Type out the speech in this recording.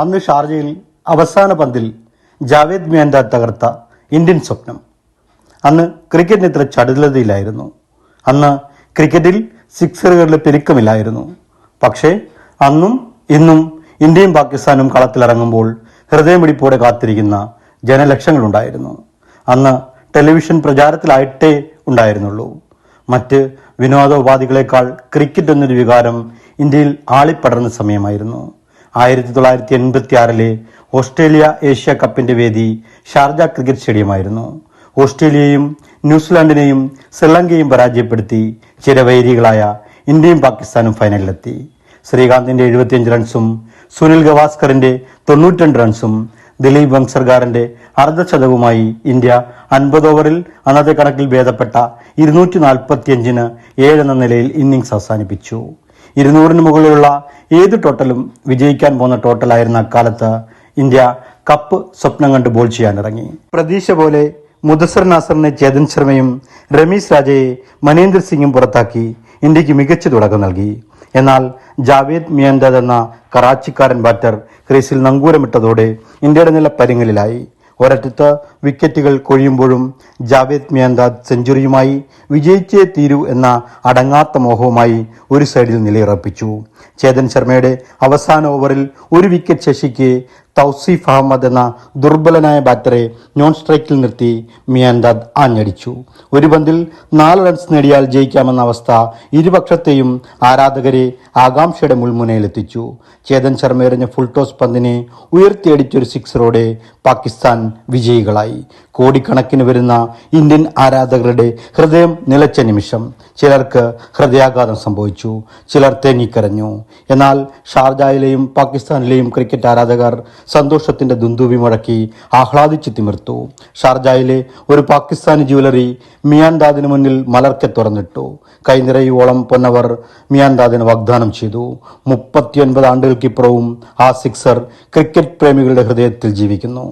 അന്ന് ഷാർജയിൽ അവസാന പന്തിൽ ജാവേദ് മിയാൻദാദ് തകർത്ത ഇന്ത്യൻ സ്വപ്നം. അന്ന് ക്രിക്കറ്റിന് ഇത്ര ചടുലതയിലായിരുന്നു. അന്ന് ക്രിക്കറ്റിൽ സിക്സറുകളുടെ പെരുക്കമില്ലായിരുന്നു. പക്ഷേ അന്നും ഇന്നും ഇന്ത്യയും പാകിസ്ഥാനും കളത്തിലിറങ്ങുമ്പോൾ ഹൃദയമിടിപ്പോടെ കാത്തിരിക്കുന്ന ജനലക്ഷങ്ങളുണ്ടായിരുന്നു. അന്ന് ടെലിവിഷൻ പ്രചാരത്തിലായിട്ടേ ഉണ്ടായിരുന്നുള്ളൂ. മറ്റ് വിനോദോപാധികളെക്കാൾ ക്രിക്കറ്റ് എന്നൊരു വികാരം ഇന്ത്യയിൽ ആളിപ്പടർന്ന സമയമായിരുന്നു. 1986 ഓസ്ട്രേലിയ ഏഷ്യ കപ്പിന്റെ വേദി ഷാർജ ക്രിക്കറ്റ് സ്റ്റേഡിയമായിരുന്നു. ഓസ്ട്രേലിയയും ന്യൂസിലാൻഡിനെയും ശ്രീലങ്കയും പരാജയപ്പെടുത്തി ചിരവൈരികളായ ഇന്ത്യയും പാകിസ്ഥാനും ഫൈനലിലെത്തി. ശ്രീകാന്തിന്റെ 75 റൺസും സുനിൽ ഗവാസ്കറിന്റെ 92 റൺസും ദിലീപ് വംസർഗാറിന്റെ അർദ്ധശതകവുമായി ഇന്ത്യ 50 ഓവറിൽ അന്നത്തെ കണക്കിൽ ഭേദപ്പെട്ട 245-7 എന്ന നിലയിൽ ഇന്നിംഗ്സ് അവസാനിപ്പിച്ചു. 200-ന് മുകളിലുള്ള ഏത് ടോട്ടലും വിജയിക്കാൻ പോകുന്ന ടോട്ടലായിരുന്ന അക്കാലത്ത് ഇന്ത്യ കപ്പ് സ്വപ്നം കണ്ട് ബോൾ ചെയ്യാനിറങ്ങി. പ്രതീക്ഷ പോലെ മുദസ്സർ നാസറിനെ ചേതൻ ശർമ്മയും രമീസ് രാജയെ മനേന്ദ്ര സിംഗും പുറത്താക്കി ഇന്ത്യക്ക് മികച്ച തുടക്കം നൽകി. എന്നാൽ ജാവേദ് മിയാൻദാദ് എന്ന കറാച്ചിക്കാരൻ ബാറ്റർ ക്രീസിൽ നങ്കൂരമിട്ടതോടെ ഇന്ത്യയുടെ നില പരിങ്ങലിലായി. ഒരറ്റത്ത് വിക്കറ്റുകൾ കൊഴിയുമ്പോഴും ജാവേദ് മിയാൻദാദ് സെഞ്ചുറിയുമായി വിജയിച്ചേ തീരൂ എന്ന അടങ്ങാത്ത മോഹവുമായി ഒരു സൈഡിൽ നിലയുറപ്പിച്ചു. ചേതൻ ശർമ്മയുടെ അവസാന ഓവറിൽ ഒരു വിക്കറ്റ് ശേഷിക്കെ തൗസീഫ് അഹമ്മദ് എന്ന ദുർബലനായ ബാറ്ററെ നോൺ സ്ട്രൈക്കിൽ നിർത്തി മിയാൻദാദ് ആഞ്ഞടിച്ചു. ഒരു പന്തിൽ 4 റൺസ് നേടിയാൽ ജയിക്കാമെന്ന അവസ്ഥ ഇരുപക്ഷത്തെയും ആരാധകരെ ആകാംക്ഷയുടെ മുൾമുനയിലെത്തിച്ചു. ചേതൻ ശർമ്മ എറിഞ്ഞ ഫുൾ ടോസ് പന്തിനെ ഉയർത്തിയടിച്ചൊരു സിക്സറോടെ പാകിസ്ഥാൻ വിജയികളായി. കോടിക്കണക്കിന് വരുന്ന ഇന്ത്യൻ ആരാധകരുടെ ഹൃദയം നിലച്ച നിമിഷം. ചിലർക്ക് ഹൃദയാഘാതം സംഭവിച്ചു, ചിലർ തേങ്ങിക്കരഞ്ഞു. എന്നാൽ ഷാർജയിലെയും പാകിസ്ഥാനിലെയും ക്രിക്കറ്റ് ആരാധകർ സന്തോഷത്തിന്റെ ദുന്ദുവി മുഴക്കി ആഹ്ലാദിച്ചു തിമിർത്തു. ഷാർജയിലെ ഒരു പാകിസ്ഥാനി ജ്വല്ലറി മിയാൻദാദിന് മുന്നിൽ മലർക്കെ തുറന്നിട്ടു. കൈനിറയോളം പൊന്നവർ മിയാൻദാദിന് വാഗ്ദാനം ചെയ്തു. 39 ആണ്ടുകൾക്കിപ്പുറവും ആ സിക്സർ ക്രിക്കറ്റ് പ്രേമികളുടെ ഹൃദയത്തിൽ ജീവിക്കുന്നു.